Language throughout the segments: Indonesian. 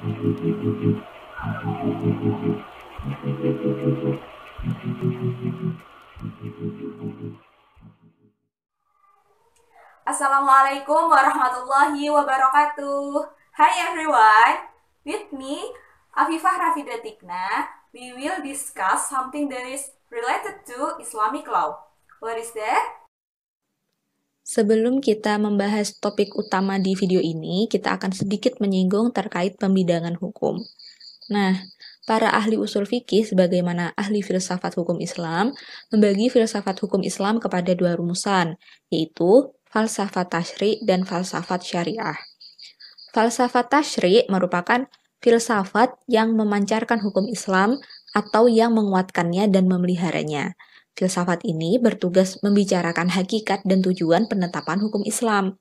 Assalamualaikum warahmatullahi wabarakatuh. Hi everyone, with me Afifah Rafidatikna. We will discuss something that is related to Islamic law. What is that? Sebelum kita membahas topik utama di video ini, kita akan sedikit menyinggung terkait pembidangan hukum. Nah, para ahli usul fikih sebagaimana ahli filsafat hukum Islam membagi filsafat hukum Islam kepada dua rumusan, yaitu falsafat tasyri' dan falsafat syariah. Falsafat tasyri' merupakan filsafat yang memancarkan hukum Islam atau yang menguatkannya dan memeliharanya. Filsafat ini bertugas membicarakan hakikat dan tujuan penetapan hukum Islam.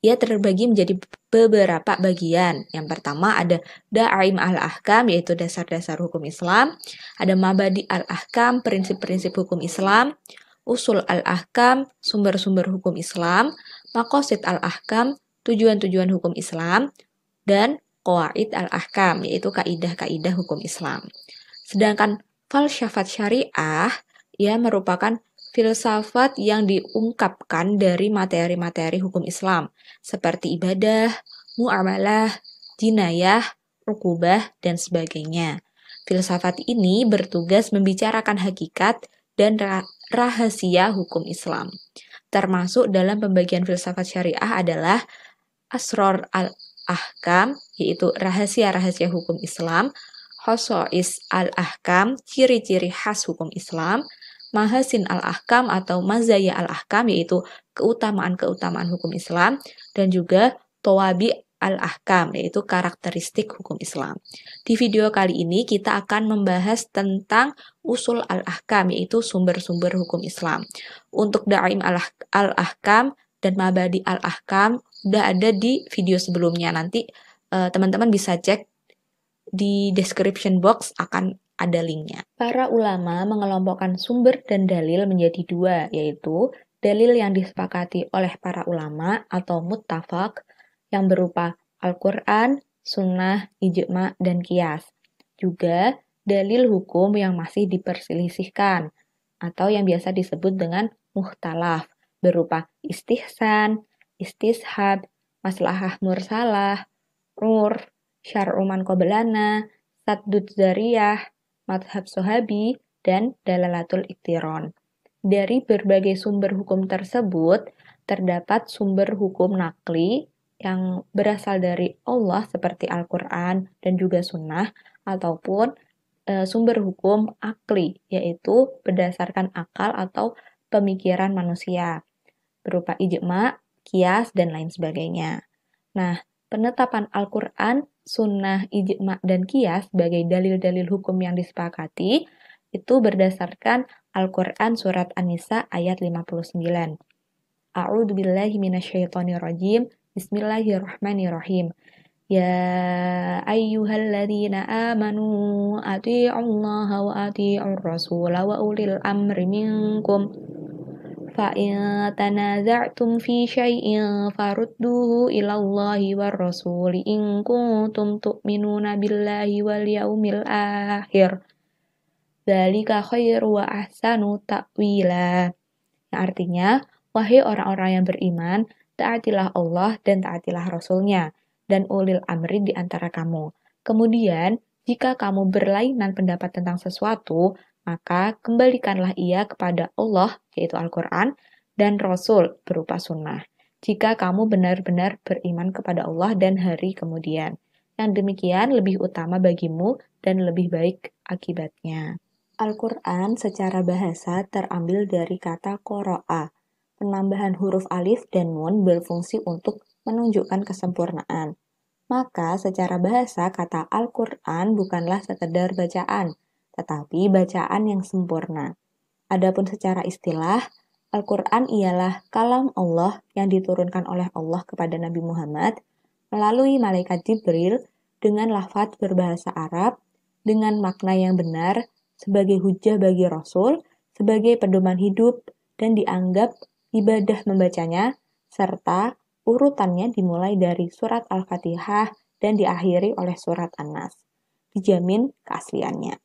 Ia terbagi menjadi beberapa bagian. Yang pertama ada Da'aim al-Ahkam, yaitu dasar-dasar hukum Islam. Ada Mabadi al-Ahkam, prinsip-prinsip hukum Islam. Usul al-Ahkam, sumber-sumber hukum Islam. Maqasid al-Ahkam, tujuan-tujuan hukum Islam. Dan Qawaid al-Ahkam, yaitu kaidah-kaidah hukum Islam. Sedangkan falsafat syariah, ia merupakan filsafat yang diungkapkan dari materi-materi hukum Islam, seperti ibadah, muamalah, jinayah, ukubah, dan sebagainya. Filsafat ini bertugas membicarakan hakikat dan rahasia hukum Islam. Termasuk dalam pembagian filsafat syariah adalah Asror al-Ahkam, yaitu rahasia-rahasia hukum Islam, Khosois al-Ahkam, ciri-ciri khas hukum Islam, Mahasin al-Ahkam atau Mazaya al-Ahkam, yaitu keutamaan-keutamaan hukum Islam, dan juga Tawabi al-Ahkam, yaitu karakteristik hukum Islam. Di video kali ini kita akan membahas tentang usul al-Ahkam, yaitu sumber-sumber hukum Islam. Untuk Da'im al-Ahkam dan Mabadi al-Ahkam udah ada di video sebelumnya. Nanti teman-teman bisa cek di description box, akan ada linknya. Para ulama mengelompokkan sumber dan dalil menjadi dua, yaitu dalil yang disepakati oleh para ulama atau muttafaq yang berupa Al-Quran, Sunnah, Ijma', dan Qiyas. Juga dalil hukum yang masih diperselisihkan atau yang biasa disebut dengan mukhtalaf berupa istihsan, istishab, maslahah mursalah, urf, syar'uman qoblana, saddud zariyah, madhab sohabi, dan dalalatul iktiron. Dari berbagai sumber hukum tersebut, terdapat sumber hukum nakli yang berasal dari Allah seperti Al-Quran dan juga Sunnah, ataupun sumber hukum akli, yaitu berdasarkan akal atau pemikiran manusia, berupa ijma', qiyas, dan lain sebagainya. Nah, penetapan Al-Quran, Sunnah, Ijma' dan Qiyas sebagai dalil-dalil hukum yang disepakati itu berdasarkan Al-Quran surat An-Nisa ayat 59. A'udzu billahi minasyaitonir rajim. Bismillahirrahmanirrahim. Ya ayyuhalladzina amanu athi'ullaha wa athi'ur rasula wa ulil amri minkum. فَإِن تَنَازَعْتُمْ فِي شَيْءٍ فَرُدُّوهُ إِلَى اللَّهِ وَالرَّسُولِ إِن كُنتُمْ تُؤْمِنُونَ بِاللَّهِ وَالْيَوْمِ الْآخِرِ ذَلِكَ خَيْرٌ وَأَحْسَنُ تَأْوِيلًا. Yang artinya, wahai orang-orang yang beriman, taatilah Allah dan taatilah Rasul-Nya, dan ulil amri di antara kamu. Kemudian, jika kamu berlainan pendapat tentang sesuatu, maka kembalikanlah ia kepada Allah, yaitu Al-Quran, dan Rasul berupa sunnah. Jika kamu benar-benar beriman kepada Allah dan hari kemudian. Yang demikian lebih utama bagimu dan lebih baik akibatnya. Al-Quran secara bahasa terambil dari kata qoro'a. Penambahan huruf alif dan nun berfungsi untuk menunjukkan kesempurnaan. Maka secara bahasa kata Al-Quran bukanlah sekedar bacaan, tetapi bacaan yang sempurna. Adapun secara istilah, Al-Quran ialah kalam Allah yang diturunkan oleh Allah kepada Nabi Muhammad melalui malaikat Jibril dengan lafaz berbahasa Arab, dengan makna yang benar, sebagai hujjah bagi Rasul, sebagai pedoman hidup, dan dianggap ibadah membacanya, serta urutannya dimulai dari surat Al-Fatihah dan diakhiri oleh surat An-Nas. Dijamin keasliannya.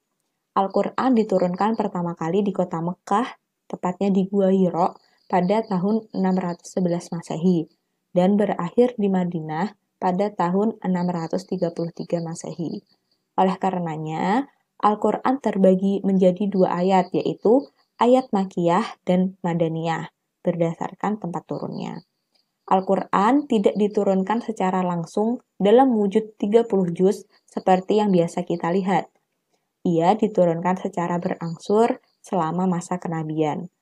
Al-Quran diturunkan pertama kali di kota Mekah, tepatnya di Gua Hiro, pada tahun 611 Masehi, dan berakhir di Madinah pada tahun 633 Masehi. Oleh karenanya, Al-Quran terbagi menjadi dua ayat, yaitu ayat Makkiyah dan Madaniyah, berdasarkan tempat turunnya. Al-Quran tidak diturunkan secara langsung dalam wujud 30 juz seperti yang biasa kita lihat. Ia diturunkan secara berangsur selama masa kenabian.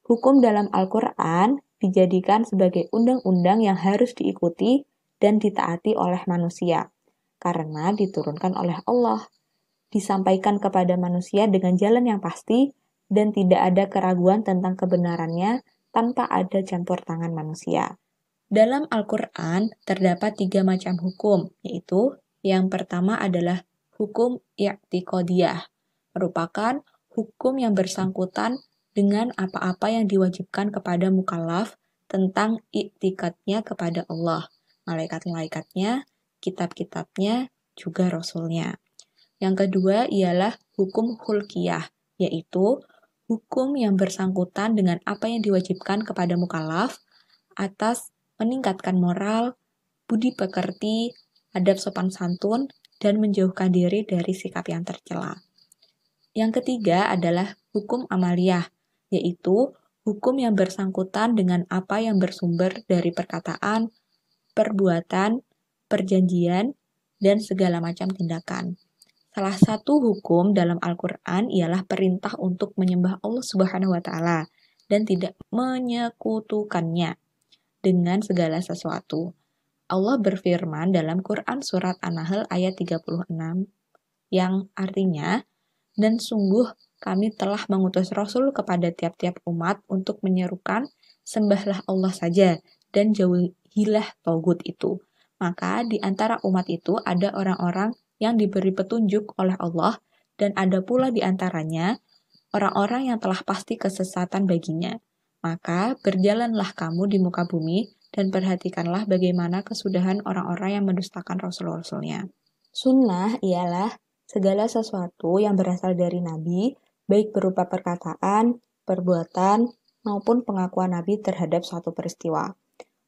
Hukum dalam Al-Quran dijadikan sebagai undang-undang yang harus diikuti dan ditaati oleh manusia, karena diturunkan oleh Allah, disampaikan kepada manusia dengan jalan yang pasti, dan tidak ada keraguan tentang kebenarannya tanpa ada campur tangan manusia. Dalam Al-Quran terdapat 3 macam hukum, yaitu yang pertama adalah hukum i'tiqodiyah, merupakan hukum yang bersangkutan dengan apa-apa yang diwajibkan kepada mukallaf tentang i'tiqadnya kepada Allah, malaikat-malaikatnya, kitab-kitabnya, juga rasulnya. Yang kedua ialah hukum khulqiyah, yaitu hukum yang bersangkutan dengan apa yang diwajibkan kepada mukallaf atas meningkatkan moral, budi pekerti, adab sopan santun, dan menjauhkan diri dari sikap yang tercela. Yang ketiga adalah hukum amaliyah, yaitu hukum yang bersangkutan dengan apa yang bersumber dari perkataan, perbuatan, perjanjian, dan segala macam tindakan. Salah satu hukum dalam Al-Quran ialah perintah untuk menyembah Allah Subhanahu wa Ta'ala dan tidak menyekutukannya dengan segala sesuatu. Allah berfirman dalam Quran Surat An-Nahl ayat 36 yang artinya, dan sungguh kami telah mengutus Rasul kepada tiap-tiap umat untuk menyerukan sembahlah Allah saja dan jauhilah togut itu. Maka di antara umat itu ada orang-orang yang diberi petunjuk oleh Allah dan ada pula di antaranya orang-orang yang telah pasti kesesatan baginya. Maka berjalanlah kamu di muka bumi dan perhatikanlah bagaimana kesudahan orang-orang yang mendustakan Rasul-Rasulnya. Sunnah ialah segala sesuatu yang berasal dari Nabi, baik berupa perkataan, perbuatan, maupun pengakuan Nabi terhadap suatu peristiwa.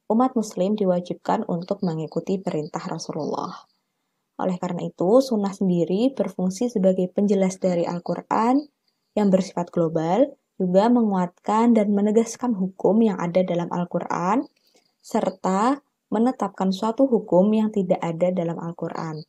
Umat Muslim diwajibkan untuk mengikuti perintah Rasulullah. Oleh karena itu, sunnah sendiri berfungsi sebagai penjelas dari Al-Quran yang bersifat global, juga menguatkan dan menegaskan hukum yang ada dalam Al-Quran, serta menetapkan suatu hukum yang tidak ada dalam Al-Quran.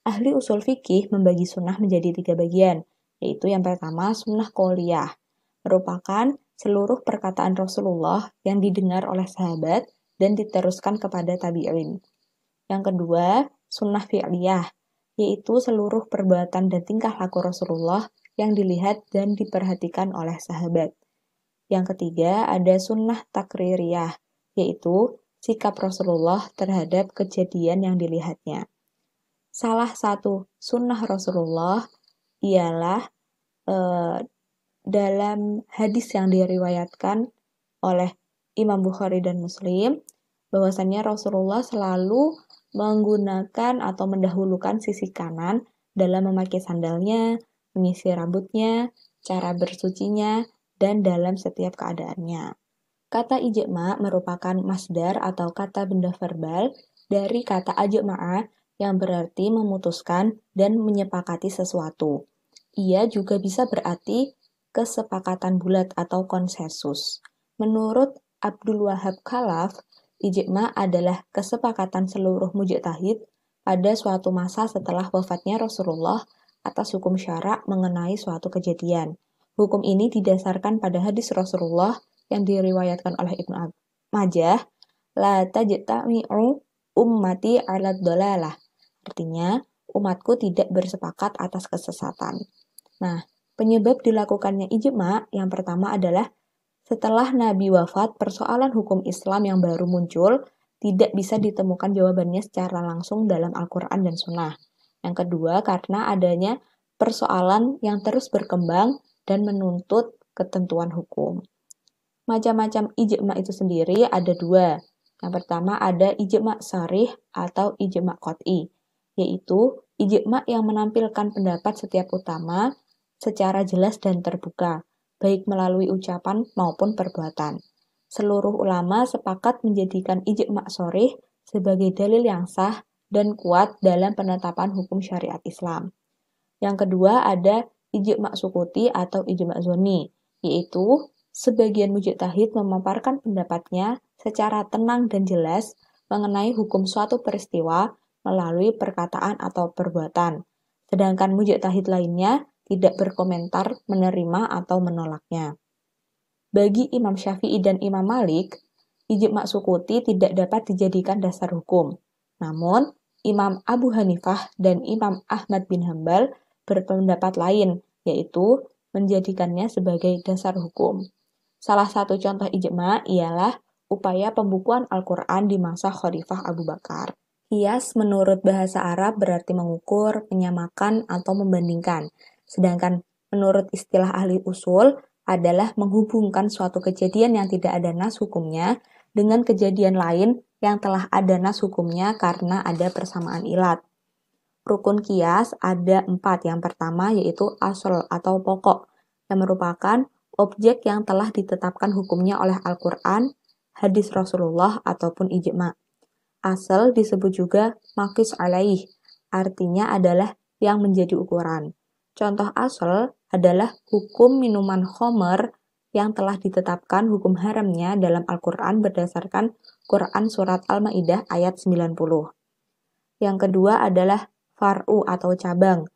Ahli usul fikih membagi sunnah menjadi 3 bagian, yaitu yang pertama sunnah qauliyah, merupakan seluruh perkataan Rasulullah yang didengar oleh sahabat dan diteruskan kepada tabi'in. Yang kedua, sunnah fi'liyah, yaitu seluruh perbuatan dan tingkah laku Rasulullah yang dilihat dan diperhatikan oleh sahabat. Yang ketiga, ada sunnah takririyah, yaitu sikap Rasulullah terhadap kejadian yang dilihatnya. Salah satu sunnah Rasulullah ialah dalam hadis yang diriwayatkan oleh Imam Bukhari dan Muslim, bahwasannya Rasulullah selalu menggunakan atau mendahulukan sisi kanan dalam memakai sandalnya, menyisir rambutnya, cara bersucinya, dan dalam setiap keadaannya. Kata ijma' merupakan masdar atau kata benda verbal dari kata ajma'ah yang berarti memutuskan dan menyepakati sesuatu. Ia juga bisa berarti kesepakatan bulat atau konsensus. Menurut Abdul Wahab Khalaf, ijma' adalah kesepakatan seluruh mujtahid pada suatu masa setelah wafatnya Rasulullah atas hukum syara' mengenai suatu kejadian. Hukum ini didasarkan pada hadis Rasulullah yang diriwayatkan oleh Ibnu Majah, la tajtami'u ummati 'ala dhalalah. Artinya, umatku tidak bersepakat atas kesesatan. Nah, penyebab dilakukannya ijma' yang pertama adalah setelah Nabi wafat, persoalan hukum Islam yang baru muncul tidak bisa ditemukan jawabannya secara langsung dalam Al-Quran dan Sunnah. Yang kedua, karena adanya persoalan yang terus berkembang dan menuntut ketentuan hukum. Macam-macam ijma' itu sendiri ada 2, Yang pertama ada ijma' sharih atau ijma' qat'i, yaitu ijma' yang menampilkan pendapat setiap utama secara jelas dan terbuka, baik melalui ucapan maupun perbuatan. Seluruh ulama sepakat menjadikan ijma' sharih sebagai dalil yang sah dan kuat dalam penetapan hukum syariat Islam. Yang kedua ada ijma' sukuti atau ijma' zonni, yaitu sebagian mujtahid memaparkan pendapatnya secara tenang dan jelas mengenai hukum suatu peristiwa melalui perkataan atau perbuatan, sedangkan mujtahid lainnya tidak berkomentar, menerima atau menolaknya. Bagi Imam Syafi'i dan Imam Malik, ijma' sukuti tidak dapat dijadikan dasar hukum. Namun, Imam Abu Hanifah dan Imam Ahmad bin Hambal berpendapat lain, yaitu menjadikannya sebagai dasar hukum. Salah satu contoh ijma' ialah upaya pembukuan Al-Quran di masa Khalifah Abu Bakar. Qiyas menurut bahasa Arab berarti mengukur, menyamakan, atau membandingkan. Sedangkan menurut istilah ahli usul adalah menghubungkan suatu kejadian yang tidak ada nas hukumnya dengan kejadian lain yang telah ada nas hukumnya karena ada persamaan ilat. Rukun qiyas ada 4. Yang pertama yaitu asal atau pokok, yang merupakan objek yang telah ditetapkan hukumnya oleh Al-Quran, hadis Rasulullah, ataupun ijma'. Asal disebut juga maqis alaih, artinya adalah yang menjadi ukuran. Contoh asal adalah hukum minuman khomer yang telah ditetapkan hukum haramnya dalam Al-Quran berdasarkan Quran Surat Al-Ma'idah ayat 90. Yang kedua adalah far'u atau cabang,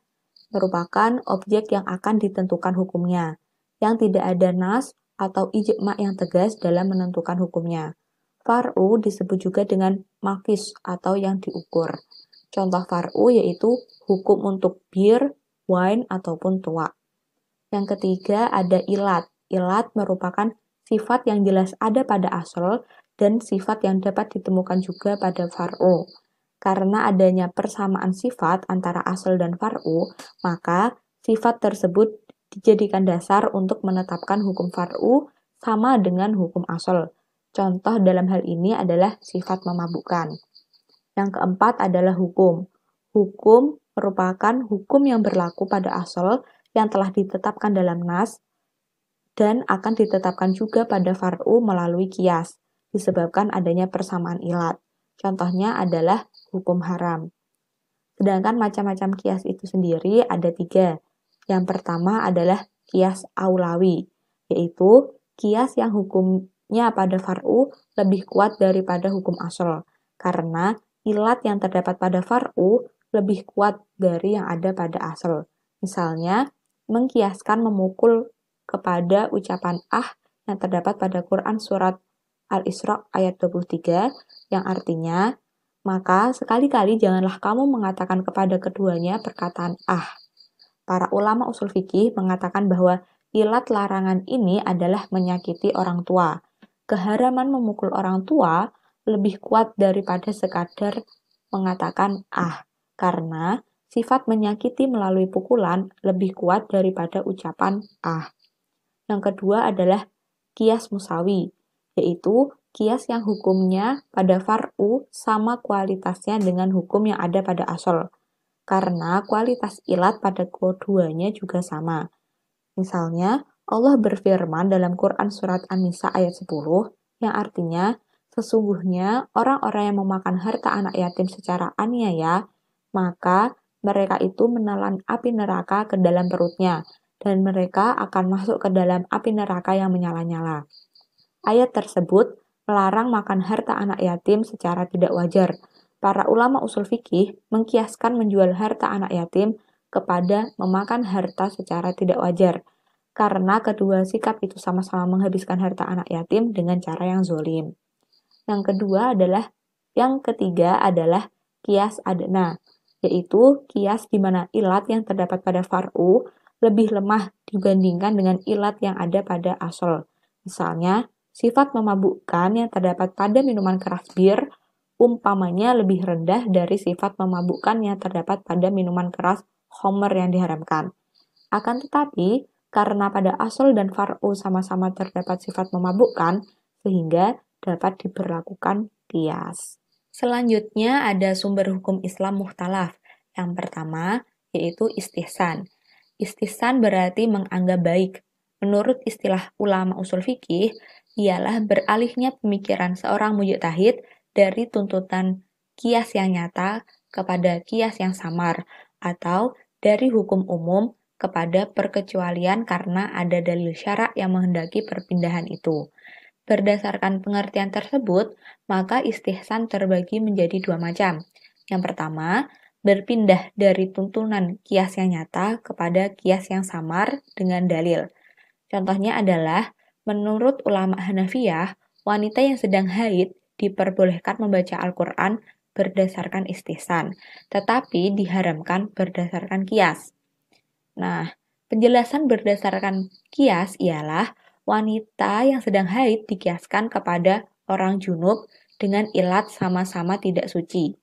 merupakan objek yang akan ditentukan hukumnya, yang tidak ada nas atau ijma' yang tegas dalam menentukan hukumnya. Far'u disebut juga dengan maqis atau yang diukur. Contoh far'u yaitu hukum untuk bir, wine, ataupun tuak. Yang ketiga ada ilat. Ilat merupakan sifat yang jelas ada pada asal dan sifat yang dapat ditemukan juga pada far'u. Karena adanya persamaan sifat antara asal dan far'u, maka sifat tersebut dijadikan dasar untuk menetapkan hukum far'u sama dengan hukum asal. Contoh dalam hal ini adalah sifat memabukkan. Yang keempat adalah hukum. Hukum merupakan hukum yang berlaku pada asal yang telah ditetapkan dalam nas dan akan ditetapkan juga pada far'u melalui qiyas, disebabkan adanya persamaan ilat. Contohnya adalah hukum haram. Sedangkan macam-macam qiyas itu sendiri ada 3. Yang pertama adalah qiyas aulawi, yaitu qiyas yang hukumnya pada far'u lebih kuat daripada hukum asal, karena ilat yang terdapat pada far'u lebih kuat dari yang ada pada asal. Misalnya, mengkiaskan memukul kepada ucapan yang terdapat pada Quran Surat Al-Isra ayat 23, yang artinya, maka sekali-kali janganlah kamu mengatakan kepada keduanya perkataan Para ulama usul fikih mengatakan bahwa ilat larangan ini adalah menyakiti orang tua. Keharaman memukul orang tua lebih kuat daripada sekadar mengatakan karena sifat menyakiti melalui pukulan lebih kuat daripada ucapan Yang kedua adalah qiyas musawi, yaitu qiyas yang hukumnya pada far'u sama kualitasnya dengan hukum yang ada pada asal, karena kualitas ilat pada keduanya juga sama. Misalnya, Allah berfirman dalam Quran Surat An-Nisa ayat 10, yang artinya, sesungguhnya orang-orang yang memakan harta anak yatim secara aniaya, maka mereka itu menelan api neraka ke dalam perutnya, dan mereka akan masuk ke dalam api neraka yang menyala-nyala. Ayat tersebut melarang makan harta anak yatim secara tidak wajar. Para ulama usul fikih mengkiaskan menjual harta anak yatim kepada memakan harta secara tidak wajar, karena kedua sikap itu sama-sama menghabiskan harta anak yatim dengan cara yang zolim. Yang ketiga adalah qiyas adna, yaitu qiyas di mana ilat yang terdapat pada far'u lebih lemah dibandingkan dengan ilat yang ada pada asal. Misalnya, sifat memabukkan yang terdapat pada minuman keras bir umpamanya lebih rendah dari sifat memabukkan yang terdapat pada minuman keras khamr yang diharamkan. Akan tetapi, karena pada asal dan far'u sama-sama terdapat sifat memabukkan, sehingga dapat diberlakukan qiyas. Selanjutnya ada sumber hukum Islam mukhtalaf. Yang pertama yaitu istihsan. Istihsan berarti menganggap baik. Menurut istilah ulama usul fikih, ialah beralihnya pemikiran seorang mujtahid dari tuntutan qiyas yang nyata kepada qiyas yang samar, atau dari hukum umum kepada perkecualian karena ada dalil syarak yang menghendaki perpindahan itu. Berdasarkan pengertian tersebut, maka istihsan terbagi menjadi dua macam. Yang pertama, berpindah dari tuntunan qiyas yang nyata kepada qiyas yang samar dengan dalil. Contohnya adalah, menurut ulama Hanafiyah, wanita yang sedang haid diperbolehkan membaca Al-Quran berdasarkan istihsan, tetapi diharamkan berdasarkan qiyas. Nah, penjelasan berdasarkan qiyas ialah wanita yang sedang haid dikiaskan kepada orang junub dengan ilat sama-sama tidak suci.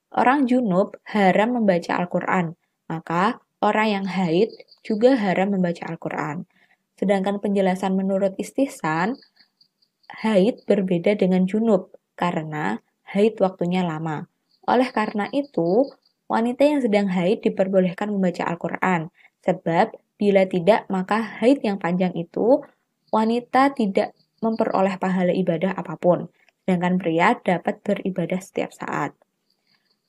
Orang junub haram membaca Al-Quran, maka orang yang haid juga haram membaca Al-Quran. Sedangkan penjelasan menurut istihsan, haid berbeda dengan junub karena haid waktunya lama. Oleh karena itu, wanita yang sedang haid diperbolehkan membaca Al-Quran, sebab bila tidak maka haid yang panjang itu wanita tidak memperoleh pahala ibadah apapun, sedangkan pria dapat beribadah setiap saat.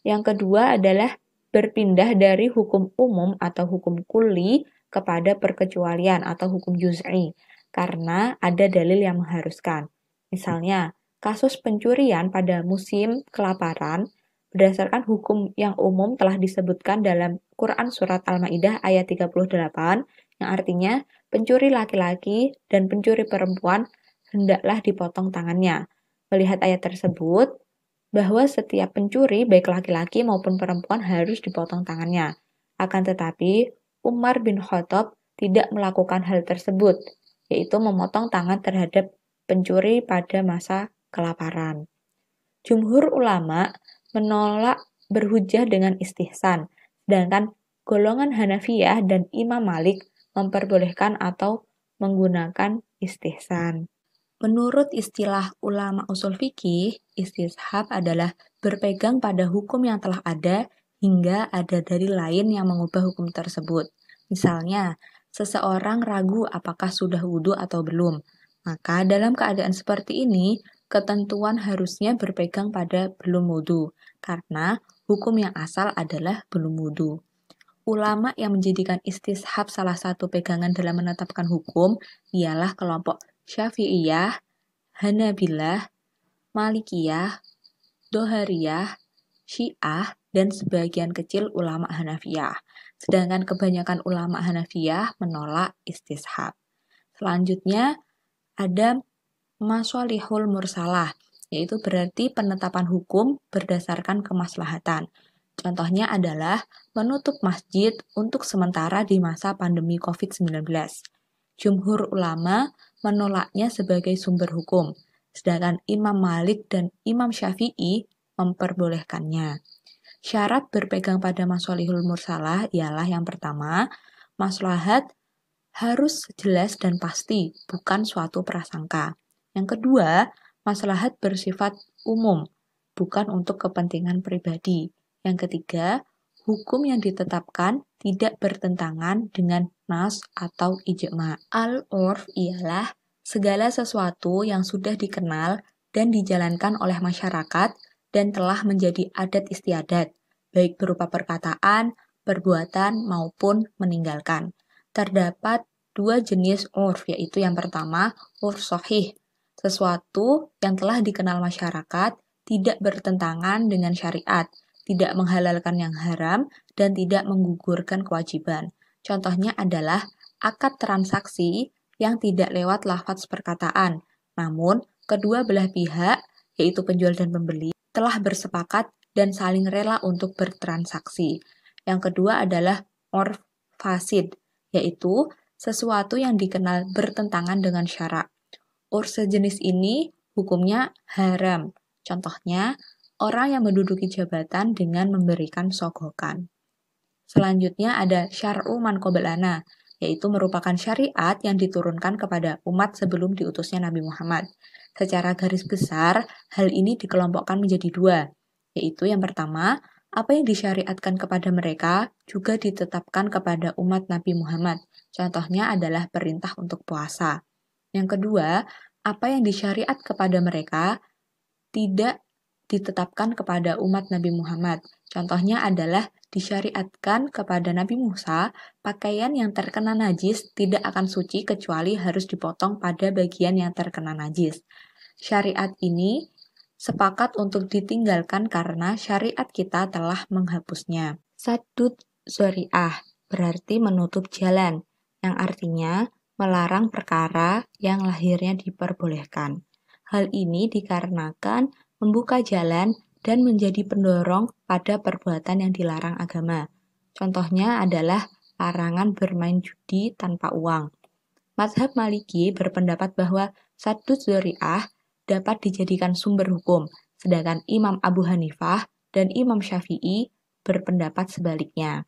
Yang kedua adalah berpindah dari hukum umum atau hukum kulli kepada perkecualian atau hukum juz'i, karena ada dalil yang mengharuskan. Misalnya, kasus pencurian pada musim kelaparan berdasarkan hukum yang umum telah disebutkan dalam Quran Surat Al-Ma'idah ayat 38, yang artinya pencuri laki-laki dan pencuri perempuan hendaklah dipotong tangannya. Melihat ayat tersebut, bahwa setiap pencuri, baik laki-laki maupun perempuan, harus dipotong tangannya. Akan tetapi, Umar bin Khattab tidak melakukan hal tersebut, yaitu memotong tangan terhadap pencuri pada masa kelaparan. Jumhur ulama menolak berhujjah dengan istihsan, sedangkan golongan Hanafiyah dan Imam Malik memperbolehkan atau menggunakan istihsan. Menurut istilah ulama usul fikih, istishab adalah berpegang pada hukum yang telah ada hingga ada dalil lain yang mengubah hukum tersebut. Misalnya, seseorang ragu apakah sudah wudhu atau belum. Maka dalam keadaan seperti ini, ketentuan harusnya berpegang pada belum wudhu, karena hukum yang asal adalah belum wudhu. Ulama yang menjadikan istishab salah satu pegangan dalam menetapkan hukum ialah kelompok Syafi'iyah, Hanabilah, Malikiyah, Dohariyah, Syiah, dan sebagian kecil ulama Hanafiyah. Sedangkan kebanyakan ulama Hanafiyah menolak istishab. Selanjutnya ada mashalihul mursalah, yaitu berarti penetapan hukum berdasarkan kemaslahatan. Contohnya adalah menutup masjid untuk sementara di masa pandemi COVID-19. Jumhur ulama menolaknya sebagai sumber hukum, sedangkan Imam Malik dan Imam Syafi'i memperbolehkannya. Syarat berpegang pada mashalihul mursalah ialah yang pertama, maslahat harus jelas dan pasti, bukan suatu prasangka. Yang kedua, maslahat bersifat umum, bukan untuk kepentingan pribadi. Yang ketiga, hukum yang ditetapkan tidak bertentangan dengan nas atau ijma'. Al-urf ialah segala sesuatu yang sudah dikenal dan dijalankan oleh masyarakat dan telah menjadi adat istiadat, baik berupa perkataan, perbuatan, maupun meninggalkan. Terdapat dua jenis urf, yaitu yang pertama, urf sahih, sesuatu yang telah dikenal masyarakat, tidak bertentangan dengan syariat, tidak menghalalkan yang haram, dan tidak menggugurkan kewajiban. Contohnya adalah akad transaksi yang tidak lewat lafaz perkataan, namun kedua belah pihak, yaitu penjual dan pembeli, telah bersepakat dan saling rela untuk bertransaksi. Yang kedua adalah urf fasid, yaitu sesuatu yang dikenal bertentangan dengan syarak. Urf sejenis ini hukumnya haram. Contohnya, orang yang menduduki jabatan dengan memberikan sogokan. Selanjutnya ada syar'u man qablana, yaitu merupakan syariat yang diturunkan kepada umat sebelum diutusnya Nabi Muhammad. Secara garis besar, hal ini dikelompokkan menjadi dua, yaitu yang pertama, apa yang disyariatkan kepada mereka juga ditetapkan kepada umat Nabi Muhammad. Contohnya adalah perintah untuk puasa. Yang kedua, apa yang disyariat kepada mereka tidak ditetapkan kepada umat Nabi Muhammad. Contohnya adalah disyariatkan kepada Nabi Musa, pakaian yang terkena najis tidak akan suci kecuali harus dipotong pada bagian yang terkena najis. Syariat ini sepakat untuk ditinggalkan karena syariat kita telah menghapusnya. Sadud zori'ah berarti menutup jalan, yang artinya melarang perkara yang lahirnya diperbolehkan. Hal ini dikarenakan membuka jalan dan menjadi pendorong pada perbuatan yang dilarang agama. Contohnya adalah larangan bermain judi tanpa uang. Mazhab Maliki berpendapat bahwa sadud zori'ah dapat dijadikan sumber hukum, sedangkan Imam Abu Hanifah dan Imam Syafi'i berpendapat sebaliknya.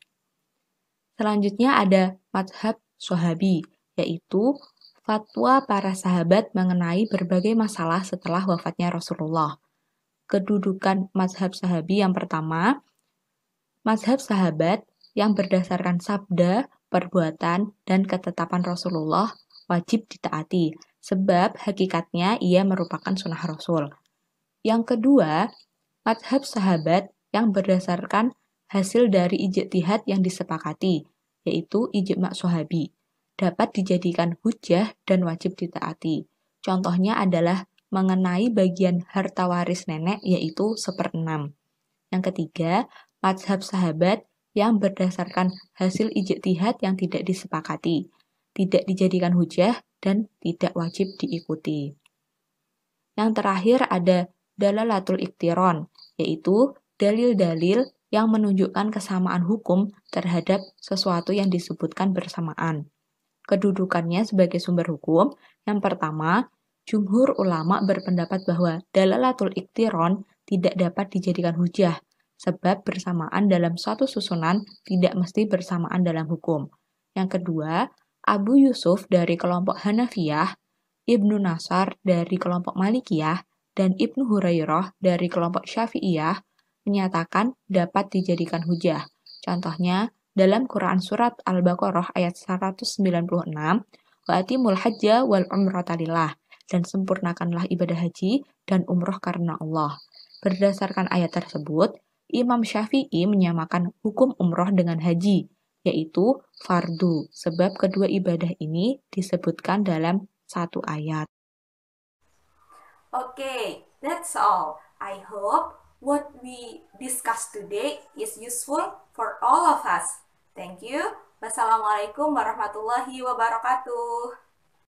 Selanjutnya ada mazhab Swahabi, yaitu fatwa para sahabat mengenai berbagai masalah setelah wafatnya Rasulullah. Kedudukan mazhab sahabi yang pertama, mazhab sahabat yang berdasarkan sabda, perbuatan, dan ketetapan Rasulullah wajib ditaati, sebab hakikatnya ia merupakan sunnah Rasul. Yang kedua, mazhab sahabat yang berdasarkan hasil dari ijtihad yang disepakati, yaitu ijma' sahabi, dapat dijadikan hujjah dan wajib ditaati. Contohnya adalah mengenai bagian harta waris nenek, yaitu 1/6. Yang ketiga, mazhab sahabat yang berdasarkan hasil ijtihad yang tidak disepakati, tidak dijadikan hujjah dan tidak wajib diikuti. Yang terakhir ada dalalatul iktiron, yaitu dalil-dalil yang menunjukkan kesamaan hukum terhadap sesuatu yang disebutkan bersamaan. Kedudukannya sebagai sumber hukum, yang pertama, jumhur ulama berpendapat bahwa dalalatul iktiron tidak dapat dijadikan hujjah, sebab bersamaan dalam suatu susunan tidak mesti bersamaan dalam hukum. Yang kedua, Abu Yusuf dari kelompok Hanafiyah, Ibnu Nasar dari kelompok Malikiyah, dan Ibnu Hurairah dari kelompok Syafi'iyah menyatakan dapat dijadikan hujjah. Contohnya, dalam Quran Surat Al-Baqarah ayat 196, wa atimul hajja wal umrata lillah, dan sempurnakanlah ibadah haji dan umroh karena Allah. Berdasarkan ayat tersebut, Imam Syafi'i menyamakan hukum umroh dengan haji, yaitu fardu, sebab kedua ibadah ini disebutkan dalam satu ayat. Okay, that's all. I hope what we discussed today is useful for all of us. Thank you. Wassalamualaikum warahmatullahi wabarakatuh.